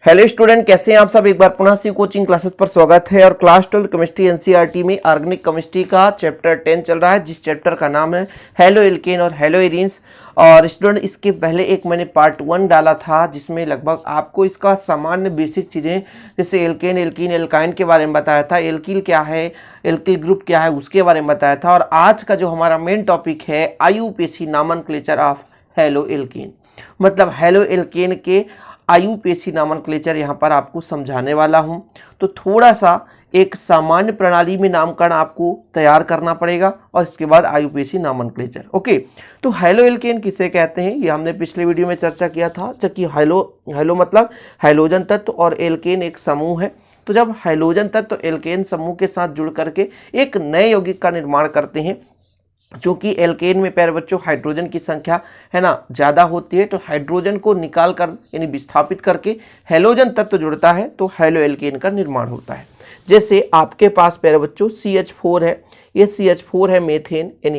Hello student, कैसे हैं आप सब। एक बार पुनः सी कोचिंग क्लासेस पर स्वागत है। और क्लास 12 केमिस्ट्री एनसीईआरटी में ऑर्गेनिक केमिस्ट्री का चैप्टर 10 चल रहा है, जिस चैप्टर का नाम है हेलो एल्केन और हेलो एरीन्स। और स्टूडेंट, इसके पहले एक मैंने पार्ट 1 डाला था, जिसमें लगभग आपको इसका सामान्य बेसिक चीज़ें जैसे एल्केन, एल्कीन, एल्काइन के बारे में बताया था, एल्किल क्या है, एल्किल ग्रुप क्या है, उसके बारे में बताया था। और आज का जो हमारा मेन टॉपिक है IUPAC nomenclature of halo alkane, मतलब हेलो एल्केन के आईयूपीएसी नॉमेनक्लेचर यहाँ पर आपको समझाने वाला हूँ। तो थोड़ा सा एक सामान्य प्रणाली में नामकरण आपको तैयार करना पड़ेगा और इसके बाद आईयूपीएसी नॉमेनक्लेचर। ओके, तो हेलो एल्केन किसे कहते हैं ये हमने पिछले वीडियो में चर्चा किया था। जबकि हेलो मतलब हाइड्रोजन तत्व और एल्केन एक समूह है। तो जब हाइड्रोजन तत्व एल्केन समूह के साथ जुड़ करके एक नए यौगिक का निर्माण करते हैं, चूंकि एल्केन में प्यारे बच्चों हाइड्रोजन की संख्या है ना ज़्यादा होती है, तो हाइड्रोजन को निकाल कर यानी विस्थापित करके हेलोजन तत्व जुड़ता है तो हेलो एल्केन का निर्माण होता है। जैसे आपके पास प्यारे बच्चों CH4 है, ये CH4 है मेथेन, यानी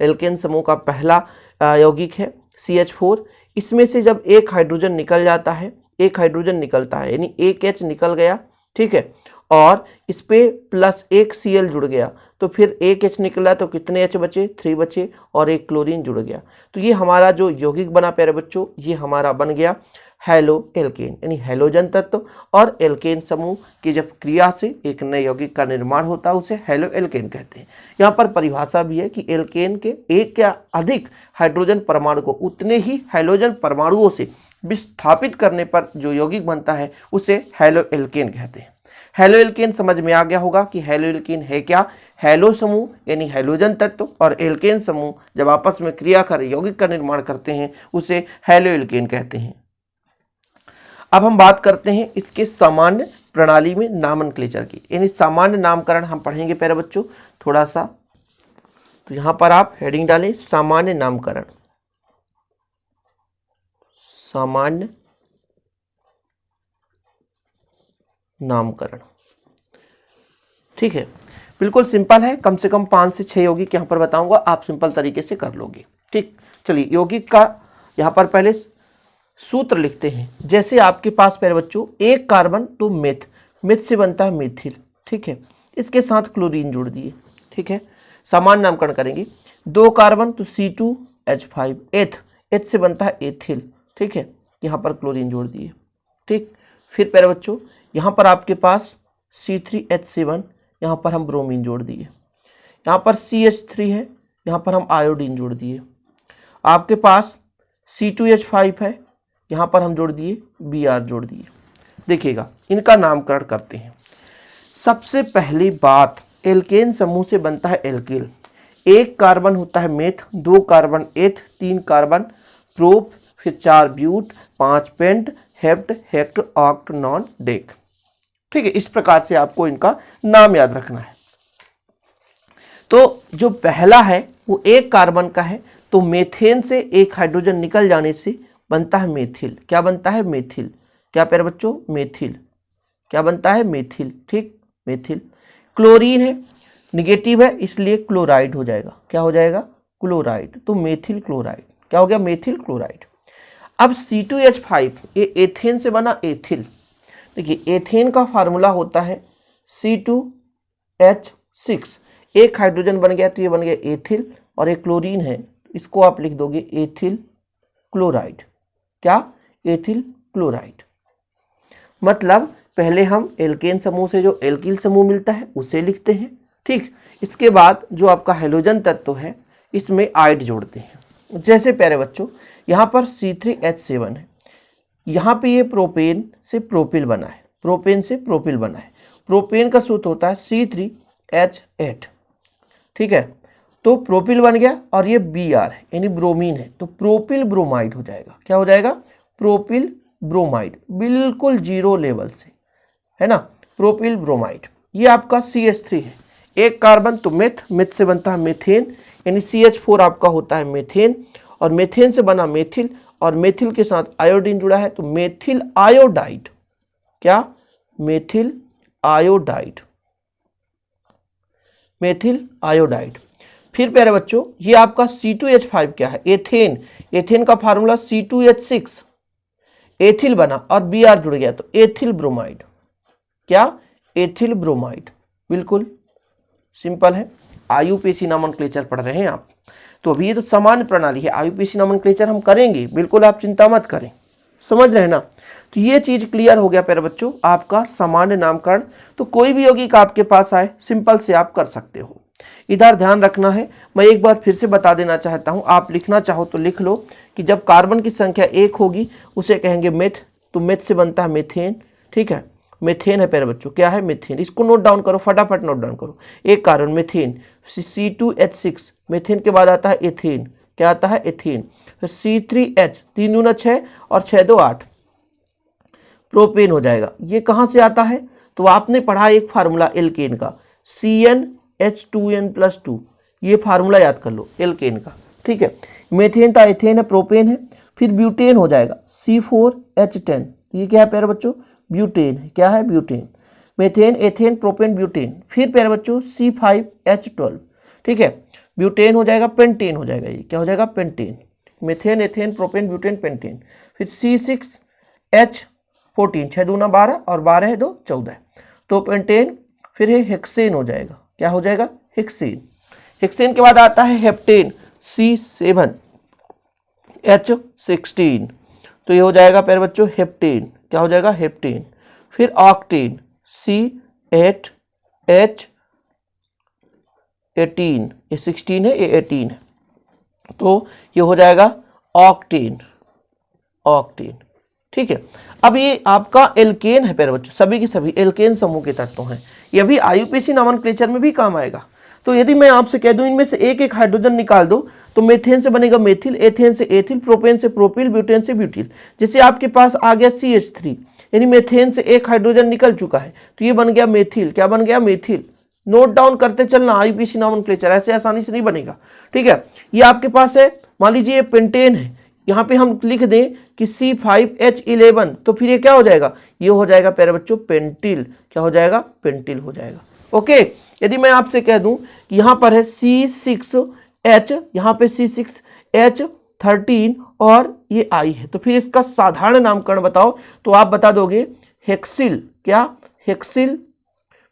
एल्केन समूह का पहला यौगिक है CH4। इसमें से जब एक हाइड्रोजन निकल जाता है, एक हाइड्रोजन निकलता है यानी एक H निकल गया, ठीक है, और इस पे प्लस एक Cl जुड़ गया, तो फिर एक H निकला तो कितने H बचे, 3 बचे, और एक क्लोरीन जुड़ गया। तो ये हमारा जो यौगिक बना प्यारे बच्चों, ये हमारा बन गया हेलो एल्केन, यानी हेलोजन तत्व और एल्केन समूह की जब क्रिया से एक नए यौगिक का निर्माण होता है उसे हेलो एल्केन कहते हैं। यहाँ पर परिभाषा भी है कि एल्केन के एक या अधिक हाइड्रोजन परमाणु को उतने ही हेलोजन परमाणुओं से विस्थापित करने पर जो यौगिक बनता है उसे हेलो एल्केन कहते हैं। हेलो एल्केन समझ में आ गया होगा कि हेलो एल्केन है क्या। हेलो समूह यानी हेलोजन तत्व और एल्केन समूह जब आपस में क्रिया कर यौगिक का निर्माण करते हैं उसे हेलो एल्केन कहते हैं। अब हम बात करते हैं इसके सामान्य प्रणाली में नामनक्लेचर की, यानी सामान्य नामकरण हम पढ़ेंगे प्यारे बच्चों थोड़ा सा। तो यहां पर आप हेडिंग डालें सामान्य नामकरण, सामान्य नामकरण, ठीक है। बिल्कुल सिंपल है, कम से कम 5 से 6 यौगिक यहाँ पर बताऊंगा, आप सिंपल तरीके से कर लोगे, ठीक। चलिए यौगिक का यहाँ पर पहले सूत्र लिखते हैं। जैसे आपके पास प्यारे बच्चों एक कार्बन तो मेथ से बनता है मेथिल, ठीक है, इसके साथ क्लोरीन जोड़ दिए, ठीक है, सामान्य नामकरण करेंगे। 2 कार्बन तो C2H5 एथ से बनता है एथिल, ठीक है, यहाँ पर क्लोरीन जोड़ दिए, ठीक। फिर प्यारे बच्चों यहाँ पर आपके पास C3H7, यहाँ पर हम ब्रोमीन जोड़ दिए। यहाँ पर CH3 है, यहाँ पर हम आयोडीन जोड़ दिए। आपके पास C2H5 है, यहाँ पर हम जोड़ दिए Br जोड़ दिए। देखिएगा इनका नामकरण करते हैं। सबसे पहली बात, एल्केन समूह से बनता है एल्किल। 1 कार्बन होता है मेथ, 2 कार्बन एथ, 3 कार्बन प्रोप, फिर 4 ब्यूट, 5 पेंट, हेप्ट, हेक्ट, ऑक्ट, नॉन, डेक, ठीक है। इस प्रकार से आपको इनका नाम याद रखना है। तो जो पहला है वो 1 कार्बन का है, तो मेथेन से एक हाइड्रोजन निकल जाने से बनता है मेथिल। क्या बनता है? मेथिल। क्या प्यारे बच्चों? मेथिल। क्या बनता है? मेथिल, ठीक, मेथिल। क्लोरीन है, निगेटिव है, इसलिए क्लोराइड हो जाएगा। क्या हो जाएगा? क्लोराइड। तो मेथिल क्लोराइड। क्या हो गया? Methyl chloride. अब C2H5 ये एथेन से बना एथिल। देखिए एथेन का फार्मूला होता है C2H6, एक हाइड्रोजन बन गया तो ये बन गया एथिल, और एक क्लोरीन है, इसको आप लिख दोगे एथिल क्लोराइड। क्या? Ethyl chloride. मतलब पहले हम एल्केन समूह से जो एल्किल समूह मिलता है उसे लिखते हैं, ठीक। इसके बाद जो आपका हेलोजन तत्व है इसमें आइड जोड़ते हैं। जैसे प्यारे बच्चों यहाँ पर C3H7 है, यहाँ पे ये प्रोपेन से प्रोपिल बना है, प्रोपेन से प्रोपिल बना है। प्रोपेन का सूत्र होता है C3H8, ठीक है, तो प्रोपिल बन गया, और ये Br है यानी ब्रोमीन है, तो प्रोपिल ब्रोमाइड हो जाएगा। क्या हो जाएगा? प्रोपिल ब्रोमाइड, बिल्कुल 0 लेवल से, है ना, प्रोपिल ब्रोमाइड। ये आपका CH3 है, 1 कार्बन तो मेथ से बनता है मेथेन, यानी CH4 आपका होता है मेथेन, और मेथेन से बना मेथिल, और मेथिल के साथ आयोडीन जुड़ा है तो मेथिल आयोडाइड। क्या? Methyl iodide, methyl iodide. फिर प्यारे बच्चों ये आपका C2H5 क्या है? एथेन। एथेन का फार्मूला C2H6, एथिल बना और Br जुड़ गया तो एथिल ब्रोमाइड। क्या? Ethyl bromide. बिल्कुल सिंपल है। आईयूपीएसी नोमेनक्लेचर पढ़ रहे हैं आप, तो अभी ये तो सामान्य प्रणाली है, आईयूपीएसी नोमेनक्लेचर हम करेंगे, बिल्कुल आप चिंता मत करें। समझ रहे हैं ना? तो ये चीज क्लियर हो गया प्यारे बच्चों, आपका सामान्य नामकरण। तो कोई भी यौगिक आपके पास आए सिंपल से आप कर सकते हो। इधर ध्यान रखना है, मैं एक बार फिर से बता देना चाहता हूं, आप लिखना चाहो तो लिख लो कि जब कार्बन की संख्या 1 होगी उसे कहेंगे मेथ, तो मेथ से बनता है मेथेन। ठीक है, मेथेन है प्यारे बच्चों, क्या है? मेथेन। इसको नोट डाउन करो, फटाफट नोट डाउन करो। एक कार्बन मेथेन, C2H6, मेथेन के बाद आता है एथेन, क्या आता है? एथेन। फिर C3H, 3 दूना 6 और 6 2 8, प्रोपेन हो जाएगा। ये कहाँ से आता है? तो आपने पढ़ा एक फार्मूला एल्केन का, CnH2n+2, ये फार्मूला याद कर लो एल्केन का। ठीक है, मेथेन था, एथेन है, प्रोपेन है। फिर ब्यूटेन हो जाएगा C4H10, ये क्या है प्यारे बच्चों? ब्यूटेन है। क्या है? Butane. Methane, ethane, propane, butane. फिर प्यारे बच्चों C5H12, ठीक है, ब्यूटेन हो जाएगा, पेंटेन हो जाएगा। ये क्या हो जाएगा? Pentane. Methane, ethane, propane, butane, pentane. फिर C6H14, 6 दूना 12 और 12 है 2 14, तो पेंटेन। फिर है हेक्सेन हो जाएगा, क्या हो जाएगा? हेक्सेन। हेक्सेन के बाद आता है हेप्टेन, C7H16, तो ये हो जाएगा प्यारे बच्चों हेप्टेन। क्या हो जाएगा? हेप्टेन। फिर ऑक्टेन, C8H18, ये 16 है, ये 18 है, तो ये हो जाएगा ऑक्टेन। ऑक्टेन। ठीक है, अब ये आपका एल्केन है प्यारे बच्चों, सभी के सभी एल्केन समूह के तत्व हैं। ये भी आईयूपीएसी नोमेनक्लेचर में भी काम आएगा। तो यदि मैं आपसे कह दूं इनमें से एक एक हाइड्रोजन निकाल दो, तो मेथेन से बनेगा मेथिल, एथेन से एथिल, प्रोपेन से प्रोपिल, ब्यूटेन से ब्यूटिल। जैसे आपके पास आ गया CH3, यानी मेथेन से एक हाइड्रोजन निकल चुका है, तो ये बन गया मेथिल। क्या बन गया? मेथिल। नोट डाउन करते चलना, आईयूपीएसी नोमेनक्लेचर ऐसे आसानी से नहीं बनेगा। ठीक है, ये आपके पास है, मान लीजिए ये पेंटेन है, यहाँ पे हम लिख दें कि C5H11, तो फिर ये क्या हो जाएगा? ये हो जाएगा प्यारे बच्चों पेंटिल। क्या हो जाएगा? पेंटिल हो जाएगा। ओके, यदि मैं आपसे कह दूं कि यहाँ पर है C6H, यहाँ पे C6H13 और ये I है, तो फिर इसका साधारण नामकरण बताओ, तो आप बता दोगे हेक्सिल। क्या? हेक्सिल।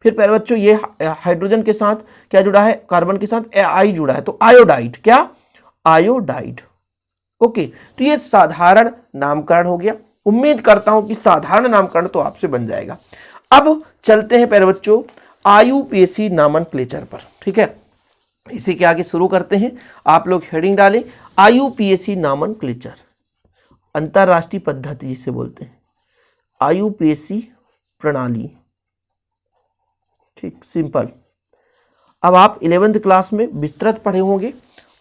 फिर प्यारे बच्चों ये हाइड्रोजन के साथ क्या जुड़ा है? कार्बन के साथ I जुड़ा है, तो आयोडाइड। क्या? आयोडाइड। ओके, तो ये साधारण नामकरण हो गया। उम्मीद करता हूं कि साधारण नामकरण तो आपसे बन जाएगा। अब चलते हैं प्यारे बच्चों आईयूपीएसी नोमेनक्लेचर पर। ठीक है, इसी के आगे शुरू करते हैं। आप लोग हेडिंग डालें, आईयूपीएसी नोमेनक्लेचर, अंतरराष्ट्रीय पद्धति जिसे बोलते हैं, आईयूपीएसी प्रणाली। ठीक, सिंपल। अब आप 11th क्लास में विस्तृत पढ़े होंगे,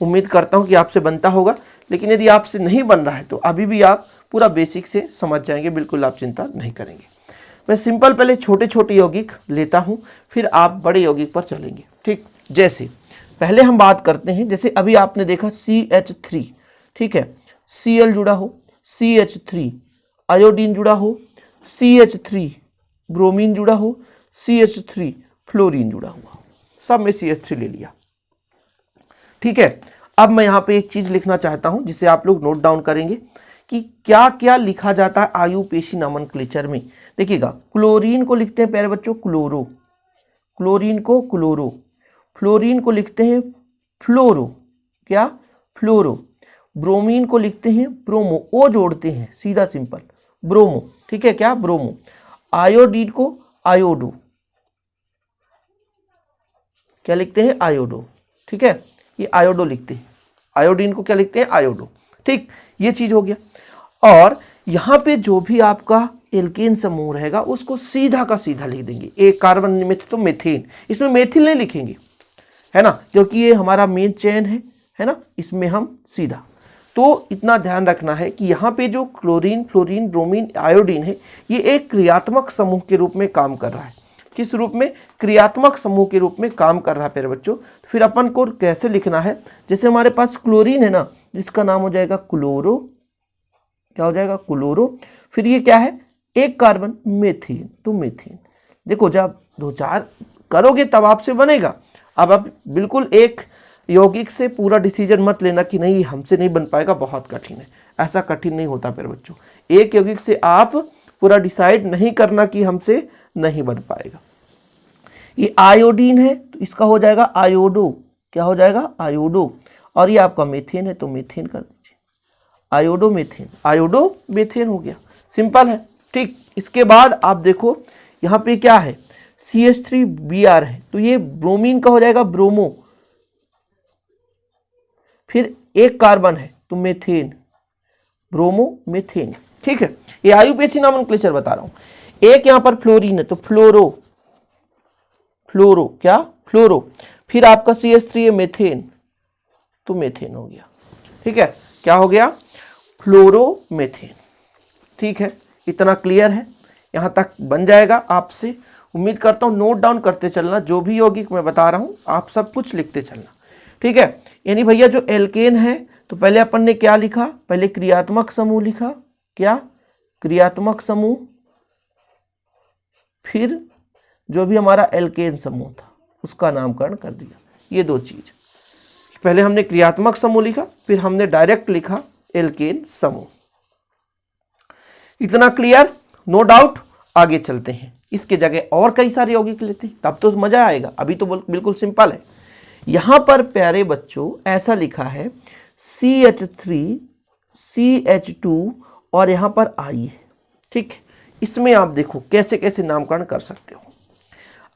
उम्मीद करता हूं कि आपसे बनता होगा, लेकिन यदि आपसे नहीं बन रहा है तो अभी भी आप पूरा बेसिक से समझ जाएंगे, बिल्कुल आप चिंता नहीं करेंगे। मैं सिंपल पहले छोटे छोटे यौगिक लेता हूं, फिर आप बड़े यौगिक पर चलेंगे। ठीक, जैसे पहले हम बात करते हैं, जैसे अभी आपने देखा CH3, ठीक है, Cl जुड़ा हो, CH3, आयोडीन जुड़ा हो, CH3, ब्रोमीन जुड़ा हो, CH3, फ्लोरीन जुड़ा हुआ, सब में CH3 ले लिया। ठीक है, अब मैं यहाँ पे एक चीज लिखना चाहता हूं जिसे आप लोग नोट डाउन करेंगे कि क्या क्या लिखा जाता है आईयूपीएसी नोमेनक्लेचर में। देखिएगा, क्लोरीन को लिखते हैं प्यारे बच्चों क्लोरो, क्लोरीन को क्लोरो, फ्लोरीन को लिखते हैं फ्लोरो। क्या? फ्लोरो। ब्रोमीन को लिखते हैं ब्रोमो, ओ जोड़ते हैं, सीधा सिंपल, ब्रोमो। ठीक है, क्या? ब्रोमो। आयोडीन को आयोडो, क्या लिखते हैं? आयोडो। ठीक है, ये आयोडो लिखते हैं, आयोडीन को क्या लिखते हैं? आयोडो। ठीक, ये चीज हो गया। और यहाँ पे जो भी आपका एल्केन समूह रहेगा उसको सीधा का सीधा लिख देंगे। एक कार्बन में तो मेथेन, इसमें मेथिल नहीं लिखेंगे, है ना, क्योंकि ये हमारा मेन चेन है ना, इसमें हम सीधा। तो इतना ध्यान रखना है कि यहाँ पे जो क्लोरीन, फ्लोरीन, ब्रोमीन, आयोडीन है, ये एक क्रियात्मक समूह के रूप में काम कर रहा है। किस रूप में? क्रियात्मक समूह के रूप में काम कर रहा है प्यारे बच्चों। फिर अपन को कैसे लिखना है, जैसे हमारे पास क्लोरीन है ना, जिसका नाम हो जाएगा क्लोरो। क्या हो जाएगा? क्लोरो। फिर ये क्या है? एक कार्बन, मेथेन, तो मेथेन। देखो, जब 2-4 करोगे तब आपसे बनेगा। अब आप बिल्कुल एक यौगिक से पूरा डिसीजन मत लेना कि नहीं हमसे नहीं बन पाएगा, बहुत कठिन है। ऐसा कठिन नहीं होता प्यारे बच्चों। एक यौगिक से आप पूरा डिसाइड नहीं करना कि हमसे नहीं बन पाएगा। ये आयोडीन है तो इसका हो जाएगा आयोडो, क्या हो जाएगा आयोडो। और ये आपका मीथेन है तो मीथेन कर दीजिए, आयोडो मीथेन, आयोडो मीथेन हो गया, सिंपल है। ठीक, इसके बाद आप देखो यहाँ पे क्या है, CH3Br है तो ये ब्रोमीन का हो जाएगा ब्रोमो, फिर एक कार्बन है तो मेथेन, ब्रोमो मेथेन। ठीक है, ये आयुपेसी नॉमेनक्लेचर बता रहा हूं। एक यहां पर फ्लोरीन है तो फ्लोरो, फ्लोरो क्या फ्लोरो, फिर आपका CH3 है मेथेन तो मेथेन हो गया। ठीक है, क्या हो गया फ्लोरो मेथेन। ठीक है, इतना क्लियर है, यहां तक बन जाएगा आपसे। उम्मीद करता हूं नोट डाउन करते चलना, जो भी यौगिक मैं बता रहा हूं आप सब कुछ लिखते चलना। ठीक है, यानी भैया जो एल्केन है तो पहले अपन ने क्या लिखा, पहले क्रियात्मक समूह लिखा, क्या क्रियात्मक समूह, फिर जो भी हमारा एल्केन समूह था उसका नामकरण कर दिया। ये दो चीज, पहले हमने क्रियात्मक समूह लिखा, फिर हमने डायरेक्ट लिखा एल्केन समूह। इतना क्लियर, नो डाउट। आगे चलते हैं, इसके जगह और कई सारे यौगिक लेते हैं, तब तो मजा आएगा। अभी तो बिल्कुल सिंपल है। यहां पर प्यारे बच्चों ऐसा लिखा है CH3 CH2 और यहां पर I है। ठीक, इसमें आप देखो कैसे कैसे नामकरण कर सकते हो।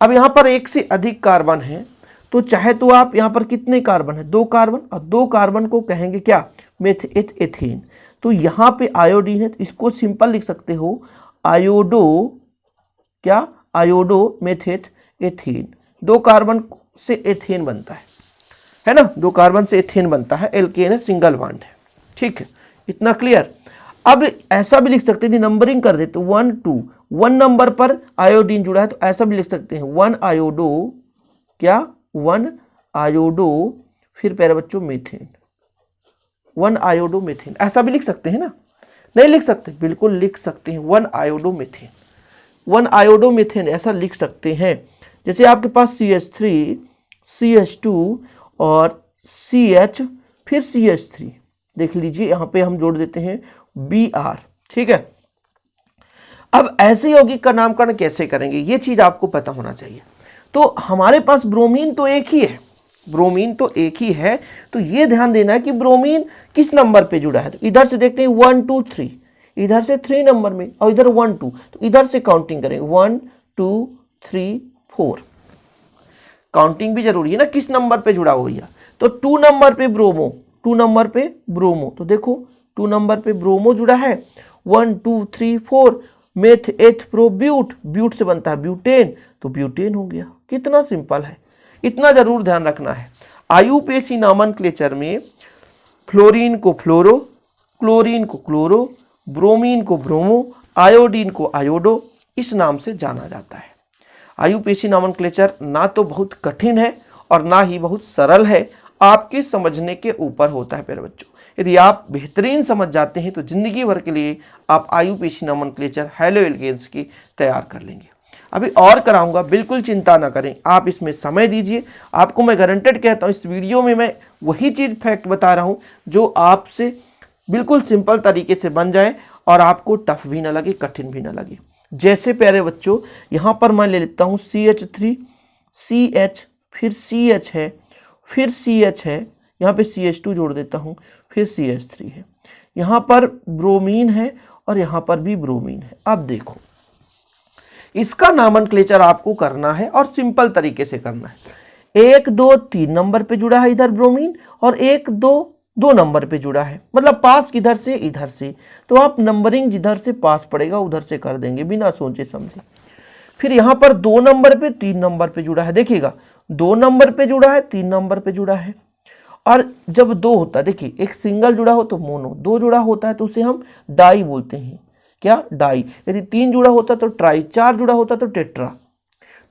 अब यहां पर एक से अधिक कार्बन है तो चाहे तो आप यहां पर कितने कार्बन है, 2 कार्बन, और 2 कार्बन को कहेंगे क्या एथेन। तो यहां पे आयोडीन है तो इसको सिंपल लिख सकते हो आयोडो, क्या आयोडो मेथेट एथेन। 2 कार्बन से एथेन बनता है ना, 2 कार्बन से एथेन बनता है, एल्केन है, सिंगल बॉन्ड है। ठीक है, इतना क्लियर। अब ऐसा भी लिख सकते हैं, नंबरिंग कर देते 1 2, 1 नंबर पर आयोडीन जुड़ा है तो ऐसा भी लिख सकते हैं 1 आयोडो, क्या 1 आयोडो, फिर प्यारे बच्चों मीथेन, 1 आयोडो मीथेन, ऐसा भी लिख सकते हैं ना, नहीं लिख सकते, बिल्कुल लिख सकते हैं 1 आयोडो मीथेन, 1 आयोडो मीथेन ऐसा लिख सकते हैं। जैसे आपके पास CH3 CH2 और CH फिर CH3, देख लीजिए यहाँ पे हम जोड़ देते हैं Br। ठीक है, अब ऐसे यौगिक का नामकरण कैसे करेंगे ये चीज आपको पता होना चाहिए। तो हमारे पास ब्रोमीन तो एक ही है, ब्रोमीन तो एक ही है, तो ये ध्यान देना है कि ब्रोमीन किस नंबर पे जुड़ा है। तो इधर से देखते हैं 1 2 3, इधर से 3 नंबर में, और इधर 1 2, तो इधर से काउंटिंग करेंगे 1 2 3 4। काउंटिंग भी जरूरी है ना, किस नंबर पे जुड़ा हो भैया। तो 2 नंबर पे ब्रोमो, 2 नंबर पे ब्रोमो, तो देखो 2 नंबर पे ब्रोमो जुड़ा है, 1 2 3 4 मेथ एथ प्रो ब्यूट, ब्यूट से बनता है ब्यूटेन तो ब्यूटेन हो गया। कितना सिंपल है, इतना जरूर ध्यान रखना है। आयुपेसी नॉमेनक्लेचर में फ्लोरीन को फ्लोरो, क्लोरीन को क्लोरो, ब्रोमीन को ब्रोमो, आयोडीन को आयोडो, इस नाम से जाना जाता है। आयुपेसी नॉमेनक्लेचर ना तो बहुत कठिन है और ना ही बहुत सरल है, आपके समझने के ऊपर होता है प्यारे बच्चों। यदि आप बेहतरीन समझ जाते हैं तो जिंदगी भर के लिए आप आयुपेसी नॉमेनक्लेचर हैलो एल्केन्स की तैयार कर लेंगे। अभी और कराऊंगा, बिल्कुल चिंता ना करें, आप इसमें समय दीजिए। आपको मैं गारंटेड कहता हूँ इस वीडियो में मैं वही चीज़ फैक्ट बता रहा हूँ जो आपसे बिल्कुल सिंपल तरीके से बन जाए और आपको टफ भी ना लगे, कठिन भी ना लगे। जैसे प्यारे बच्चों यहाँ पर मैं ले लेता हूँ CH3 CH फिर CH है, फिर CH है, यहाँ पे CH2 जोड़ देता हूँ, फिर CH3 है, यहाँ पर ब्रोमीन है और यहाँ पर भी ब्रोमीन है। अब देखो इसका नामनक्लेचर आपको करना है और सिंपल तरीके से करना है। 1 2 3 नंबर पे जुड़ा है इधर ब्रोमीन, और 1 2 2 नंबर पे जुड़ा है, मतलब पास किधर से इधर से, तो आप नंबरिंग जिधर से पास पड़ेगा उधर से कर देंगे बिना सोचे समझे। फिर यहाँ पर 2 नंबर पे 3 नंबर पे जुड़ा है, देखिएगा 2 नंबर पे जुड़ा है, 3 नंबर पे जुड़ा है। और जब 2 होता है, देखिए एक सिंगल जुड़ा हो तो मोनो, 2 जुड़ा होता है तो उसे हम डाई बोलते हैं, क्या डाई। यदि 3 जुड़ा होता तो ट्राई, 4 जुड़ा होता तो टेट्रा।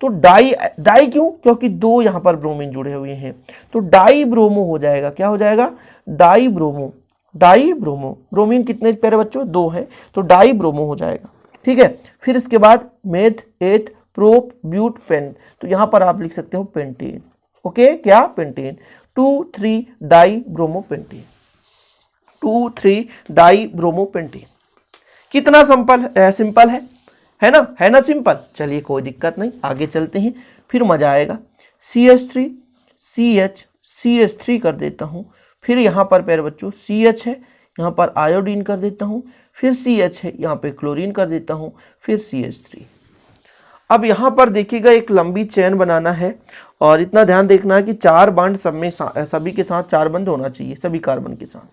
तो डाई, डाई क्यों, क्योंकि 2 यहाँ पर ब्रोमीन जुड़े हुए हैं, तो डाई ब्रोमो हो जाएगा। क्या हो जाएगा, die bromo, die bromo. Bromine कितने प्यारे बच्चों, 2 है, तो डाई ब्रोमो हो जाएगा। ठीक है, फिर इसके बाद मेथ एथ प्रोप ब्यूट पेन, तो यहाँ पर आप लिख सकते हो पेंटेन। ओके, क्या pentane, 2 3 di bromo pentane, 2,3 di bromopentane. कितना सिंपल है ना सिंपल। चलिए कोई दिक्कत नहीं, आगे चलते हैं, फिर मजा आएगा। CH3 CH CH3 कर देता हूँ, फिर यहाँ पर प्यारे बच्चों CH है, यहाँ पर आयोडीन कर देता हूँ, फिर CH है, यहाँ पे क्लोरीन कर देता हूँ, फिर CH3। अब यहाँ पर देखिएगा एक लंबी चेन बनाना है और इतना ध्यान देखना है कि 4 बॉन्ड सब में सभी के साथ 4 बंद होना चाहिए, सभी कार्बन के साथ।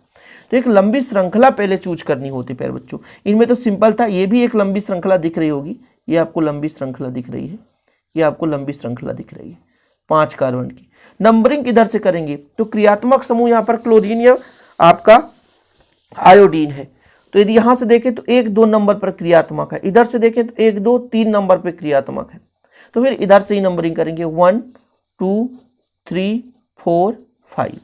तो एक लंबी श्रृंखला पहले चूज करनी होती है प्यारे बच्चों। इनमें तो सिंपल था, ये भी एक लंबी श्रृंखला दिख रही होगी, ये आपको लंबी श्रृंखला दिख रही है, ये आपको लंबी श्रृंखला दिख रही है 5 कार्बन की। नंबरिंग किधर से करेंगे, तो क्रियात्मक समूह यहाँ पर क्लोरीन या आपका आयोडीन है, तो यदि यहाँ से देखें तो 1-2 नंबर पर क्रियात्मक है, इधर से देखें तो 1-2-3 नंबर पर क्रियात्मक है, तो फिर इधर से ही नंबरिंग करेंगे 1 2 3 4 5।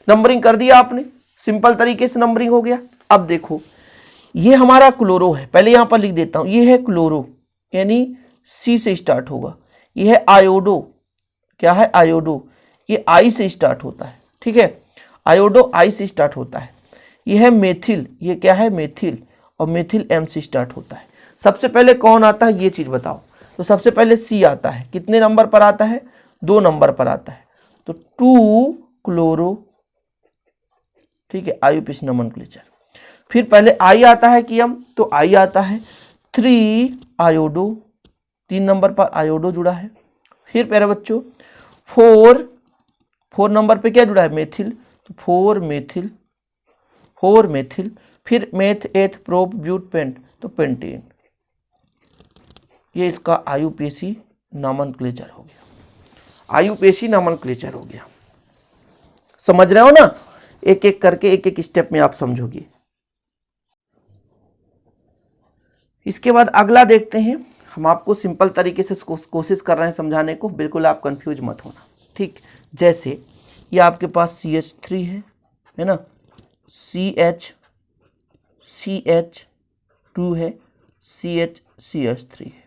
नंबरिंग कर दिया आपने, सिंपल तरीके से नंबरिंग हो गया। अब देखो ये हमारा क्लोरो है, पहले यहाँ पर लिख देता हूँ, ये है क्लोरो यानी C से स्टार्ट होगा। ये है आयोडो, क्या है आयोडो, ये I से स्टार्ट होता है, ठीक है, आयोडो I से स्टार्ट होता है। ये है मेथिल, ये क्या है मेथिल, और मेथिल M से स्टार्ट होता है। सबसे पहले कौन आता है ये चीज बताओ, तो सबसे पहले C आता है, कितने नंबर पर आता है, 2 नंबर पर आता है, तो 2 क्लोरो, ठीक है, आयुपेश नोमेनक्लेचर। फिर पहले I आता है कि हम, तो I आता है 3 आयोडो, 3 नंबर पर आयोडो जुड़ा है। फिर प्यारे बच्चों 4 नंबर पे क्या जुड़ा है मेथिल, तो 4 मेथिल, फिर meth eth prop but pent, तो पेंटेन। ये इसका आयुपेशी नोमेनक्लेचर हो गया, आयुपेशी नोमेनक्लेचर हो गया। समझ रहे हो ना, एक एक करके एक एक स्टेप में आप समझोगे। इसके बाद अगला देखते हैं, हम आपको सिंपल तरीके से कोशिश कर रहे हैं समझाने को, बिल्कुल आप कंफ्यूज मत होना, ठीक। जैसे ये आपके पास CH3 है ना, CH2 है, CH3 है,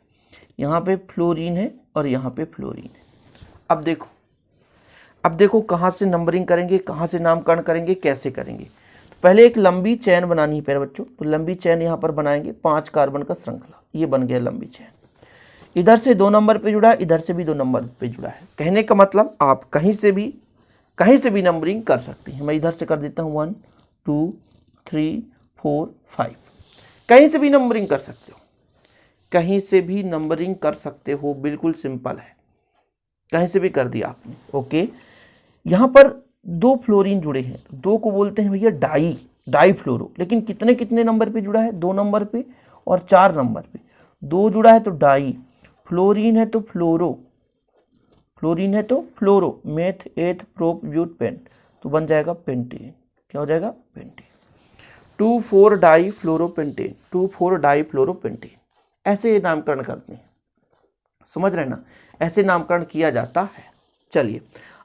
यहाँ पे फ्लोरीन है और यहाँ पे फ्लोरीन है। अब देखो कहाँ से नंबरिंग करेंगे, कहाँ से नामकरण करेंगे, कैसे करेंगे। तो पहले एक लंबी चैन बनानी है प्यारे बच्चों, तो लंबी चैन यहाँ पर बनाएंगे, 5 कार्बन का श्रृंखला, ये बन गया लंबी चैन। इधर से 2 नंबर पे जुड़ा है, इधर से भी 2 नंबर पे जुड़ा है। कहने का मतलब आप कहीं से भी नंबरिंग कर सकते हैं। मैं इधर से कर देता हूँ 1 2 3 4 5, कहीं से भी नंबरिंग कर सकते हो, कहीं से भी नंबरिंग कर सकते हो, बिल्कुल सिंपल है, कहीं से भी कर दिया आपने, ओके। यहाँ पर 2 फ्लोरीन जुड़े हैं, 2 को बोलते हैं भैया डाई फ्लोरो, लेकिन कितने नंबर पे जुड़ा है, 2 नंबर पे और 4 नंबर पे। 2 जुड़ा है तो डाई, फ्लोरीन है तो fluoro, meth eth prop but pent, तो बन जाएगा पेंटेन। क्या हो जाएगा, pentane. 2,4 di fluoropentane, 2,4 di fluoropentane, ऐसे नामकरण करते हैं, समझ रहे ना, ऐसे नामकरण किया जाता है। चलिए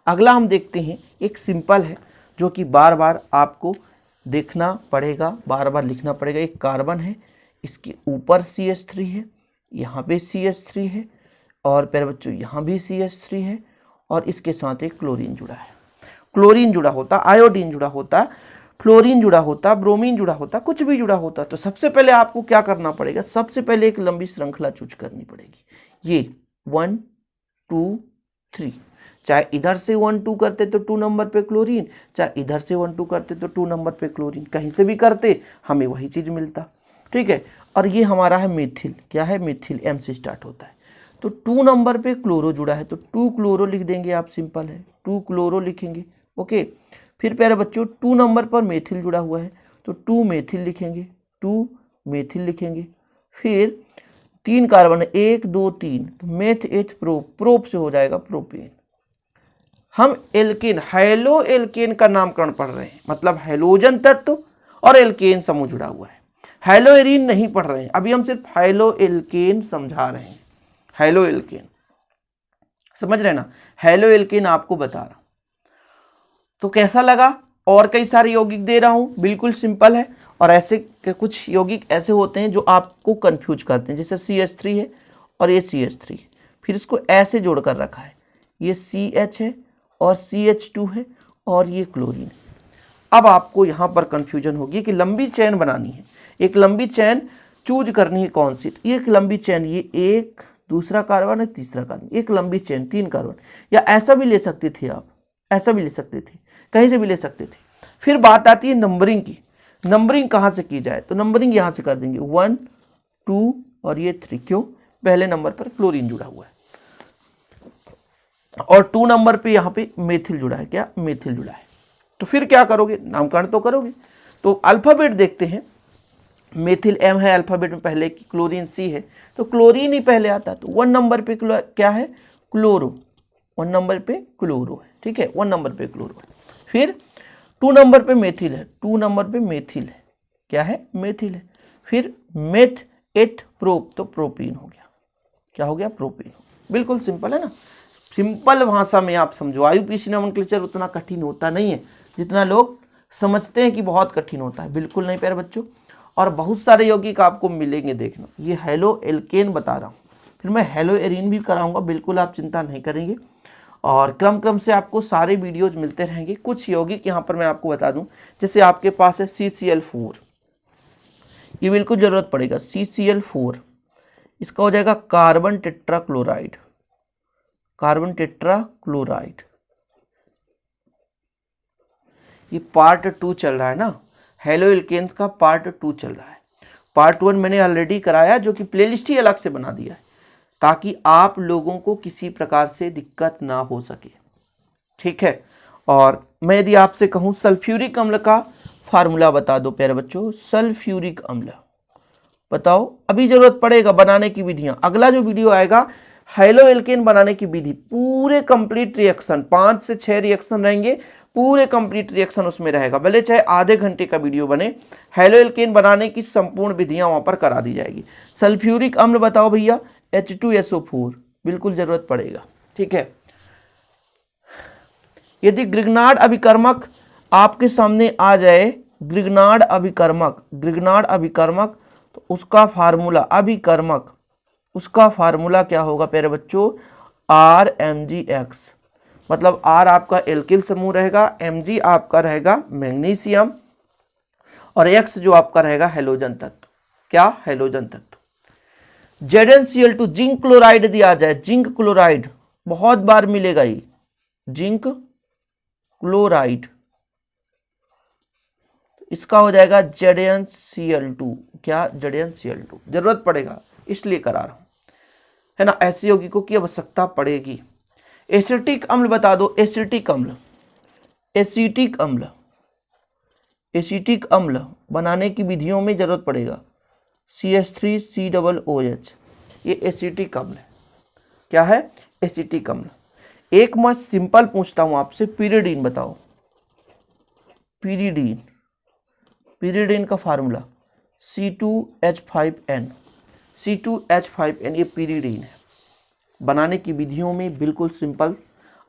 अगला हम देखते हैं, एक सिंपल है जो कि बार बार आपको देखना पड़ेगा, बार बार लिखना पड़ेगा। एक कार्बन है, इसके ऊपर CH3 है, यहाँ पे CH3 है, और प्यारे बच्चों यहाँ भी CH3 है, और इसके साथ एक क्लोरीन जुड़ा है। क्लोरीन जुड़ा होता, आयोडीन जुड़ा होता, फ्लोरीन जुड़ा होता, ब्रोमीन जुड़ा होता, कुछ भी जुड़ा होता, तो सबसे पहले आपको क्या करना पड़ेगा, सबसे पहले एक लंबी श्रृंखला चूज करनी पड़ेगी। ये 1 2 3, चाहे इधर से 1 2 करते तो 2 नंबर पे क्लोरीन, चाहे इधर से 1 2 करते तो 2 नंबर पे क्लोरीन, कहीं से भी करते हमें वही चीज मिलता, ठीक है। और ये हमारा है मेथिल, क्या है मेथिल, M से स्टार्ट होता है, तो 2 नंबर पे क्लोरो जुड़ा है, तो 2 क्लोरो लिख देंगे आप, सिंपल है, 2 क्लोरो लिखेंगे, ओके। फिर प्यारे बच्चों 2 नंबर पर मेथिल जुड़ा हुआ है, तो 2 मेथिल लिखेंगे, 2 मेथिल लिखेंगे। फिर 3 कार्बन, 1 2 3, तो मेथ एथ प्रोप से हो जाएगा प्रोपेन। हम एल्केन, हैलो एल्केन का नामकरण पढ़ रहे हैं, मतलब हैलोजन तत्व और एल्केन समूह जुड़ा हुआ है, हैलो एरीन नहीं पढ़ रहे हैं, अभी हम सिर्फ हैलो एल्केन समझा रहे हैं। हैलो एल्केन समझ रहे ना, हैलो एल्केन आपको बता रहा। तो कैसा लगा, और कई सारे यौगिक दे रहा हूं, बिल्कुल सिंपल है। और ऐसे कुछ यौगिक ऐसे होते हैं जो आपको कंफ्यूज करते हैं, जैसे CH3 है और ये CH3 है, फिर इसको ऐसे जोड़ कर रखा है, ये CH है और CH2 है और ये क्लोरीन है। अब आपको यहाँ पर कंफ्यूजन होगी कि लंबी चेन बनानी है, एक लंबी चेन चूज करनी है कौन सी। एक लंबी चेन, ये एक दूसरा कार्बन है, तीसरा कार्बन, एक लंबी चेन 3 कार्बन, या ऐसा भी ले सकते थे आप, ऐसा भी ले सकते थे, कहीं से भी ले सकते थे। फिर बात आती है नंबरिंग की, नंबरिंग कहाँ से की जाए, तो नंबरिंग यहाँ से कर देंगे 1 2 और ये 3। क्यों, पहले नंबर पर क्लोरीन जुड़ा हुआ है और 2 नंबर पे यहाँ पे मेथिल जुड़ा है, क्या मेथिल जुड़ा है। तो फिर क्या करोगे, नामकरण तो करोगे। तो अल्फाबेट देखते हैं, मेथिल M है अल्फाबेट में पहले की, क्लोरीन C है, तो क्लोरीन ही पहले आता है। तो 1 नंबर पे क्या है, क्लोरो, 1 नंबर पे क्लोरो है, ठीक है, 1 नंबर पे क्लोरो है। फिर 2 नंबर पे मेथिल है, 2 नंबर पे मेथिल है, क्या है, मेथिल है। फिर मेथ 8 प्रोप, तो प्रोपीन हो गया, क्या हो गया, प्रोपीन। बिल्कुल सिंपल है ना, सिंपल भाषा में आप समझो। आईयूपीएसी नोमेनक्लेचर उतना कठिन होता नहीं है जितना लोग समझते हैं कि बहुत कठिन होता है, बिल्कुल नहीं प्यारे बच्चों। और बहुत सारे यौगिक आपको मिलेंगे, देखना, ये हेलो एल्केन बता रहा हूँ, फिर मैं हेलो एरीन भी कराऊंगा, बिल्कुल आप चिंता नहीं करेंगे। और क्रम से आपको सारे वीडियोज मिलते रहेंगे। कुछ यौगिक यहाँ पर मैं आपको बता दूं, जैसे आपके पास है CCl4, ये बिल्कुल जरूरत पड़ेगा, CCl4, इसका हो जाएगा कार्बन टेट्राक्लोराइड, कार्बन टेट्राक्लोराइड। ये पार्ट 2 चल रहा है ना, हेलो एल्केन्स का पार्ट 2 चल रहा है। पार्ट 1 मैंने ऑलरेडी कराया, जो कि प्लेलिस्ट ही अलग से बना दिया है ताकि आप लोगों को किसी प्रकार से दिक्कत ना हो सके, ठीक है। और मैं यदि आपसे कहूं सल्फ्यूरिक अम्ल का फार्मूला बता दो प्यारे बच्चों, सल्फ्यूरिक अम्ल बताओ, अभी जरूरत पड़ेगा बनाने की विधियां। अगला जो वीडियो आएगा हेलो एल्केन बनाने की विधि, पूरे कंप्लीट रिएक्शन, 5 से 6 रिएक्शन रहेंगे, पूरे कंप्लीट रिएक्शन उसमें रहेगा, भले चाहे आधे घंटे का वीडियो बने। हेलो एल्केन बनाने की संपूर्ण विधियां वहां पर करा दी जाएगी। सल्फ्यूरिक अम्ल बताओ भैया, H2SO4, बिल्कुल जरूरत पड़ेगा, ठीक है। यदि ग्रिग्नार्ड अभिकर्मक आपके सामने आ जाए, ग्रिग्नार्ड अभिकर्मक, ग्रिग्नार्ड अभिकर्मक, तो उसका फार्मूला, अभिकर्मक, उसका फार्मूला क्या होगा प्यारे बच्चों, RMgX, मतलब R आपका एल्किल समूह रहेगा, Mg आपका रहेगा मैग्नीशियम, और X जो आपका रहेगा हैलोजन तत्व, क्या, हैलोजन तत्व। ZnCl2, जिंक क्लोराइड दिया जाए, जिंक क्लोराइड बहुत बार मिलेगा, ये जिंक क्लोराइड, इसका हो जाएगा ZnCl2, क्या, ZnCl2, जरूरत पड़ेगा इसलिए करा रहा हूं, है ना, ऐसे यौगिकों की आवश्यकता पड़ेगी। एसिटिक अम्ल बता दो, एसिटिक अम्ल, एसिटिक अम्ल, एसिटिक अम्ल बनाने की विधियों में जरूरत पड़ेगा, CH3COOH, ये एसिटिक अम्ल है, क्या है, एसिटिक अम्ल। एक मैं सिंपल पूछता हूं आपसे, पिरिडीन बताओ, पिरिडीन, पिरिडीन का फार्मूला C2H5N, C2H5N, ये पिरिडीन है। बनाने की विधियों में बिल्कुल सिंपल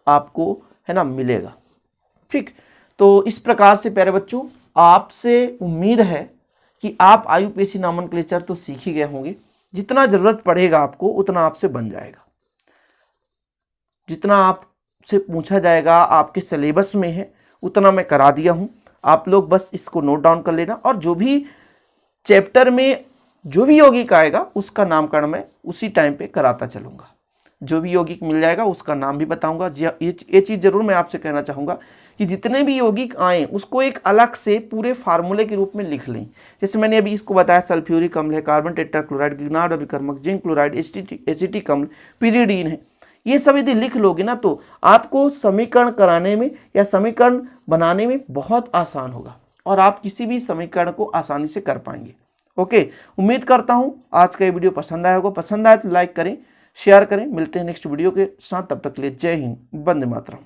आपको, है ना, मिलेगा, ठीक। तो इस प्रकार से प्यारे बच्चों, आपसे उम्मीद है कि आप आईयूपीएसी नोमेनक्लेचर तो सीख ही गए होंगे। जितना जरूरत पड़ेगा आपको उतना आपसे बन जाएगा, जितना आपसे पूछा जाएगा आपके सिलेबस में है उतना मैं करा दिया हूं। आप लोग बस इसको नोट डाउन कर लेना, और जो भी चैप्टर में जो भी यौगिक आएगा उसका नामकरण मैं उसी टाइम पे कराता चलूंगा। जो भी यौगिक मिल जाएगा उसका नाम भी बताऊंगा। ये चीज़ जरूर मैं आपसे कहना चाहूँगा कि जितने भी यौगिक आए उसको एक अलग से पूरे फार्मूले के रूप में लिख लें। जैसे मैंने अभी इसको बताया, सल्फ्यूरिक अम्ल है, कार्बन टेट्राक्लोराइड, ग्रिग्नार्ड अभिकर्मक, जिंक क्लोराइड, एसिटिक अम्ल, पिरिडीन है, ये सब यदि लिख लोगे ना तो आपको समीकरण कराने में या समीकरण बनाने में बहुत आसान होगा और आप किसी भी समीकरण को आसानी से कर पाएंगे। ओके, उम्मीद करता हूं आज का ये वीडियो पसंद आया होगा। पसंद आए तो लाइक करें, शेयर करें। मिलते हैं नेक्स्ट वीडियो के साथ, तब तक के लिए जय हिंद, वंदे मातरम।